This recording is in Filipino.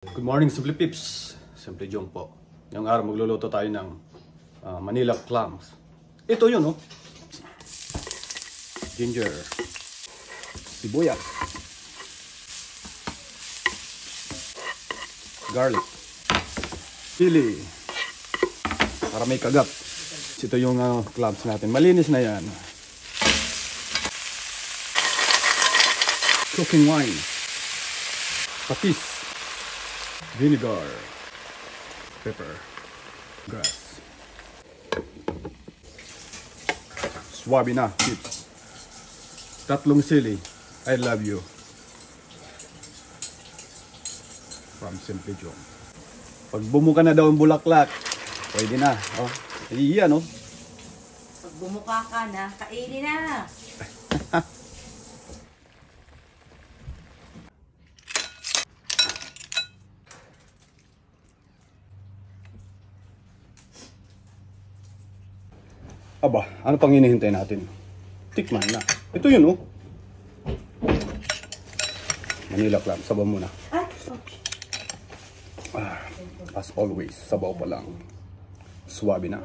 Good morning, Simple Pips. Simple Jong po. Ngayong araw magluluto tayo ng Manila clams. Ito yun, oh. Ginger, sibuyas, garlic, chili, para may kagat. Ito yung clams natin. Malinis na yan. Cooking wine, patis, vinegar, pepper, grass. Swabe na, chips. Tatlong sili. I love you. From Simple Jong. Pag bumuka na daw ang bulaklak, pwede na. Oh, iyan, oh. Pag bumuka ka na, kainin na. Aba, ano pang hinihintay natin? Tikman na. Ito yun, oh. Manila clam. Sabaw muna. As always, sabaw pa lang. Swabe na.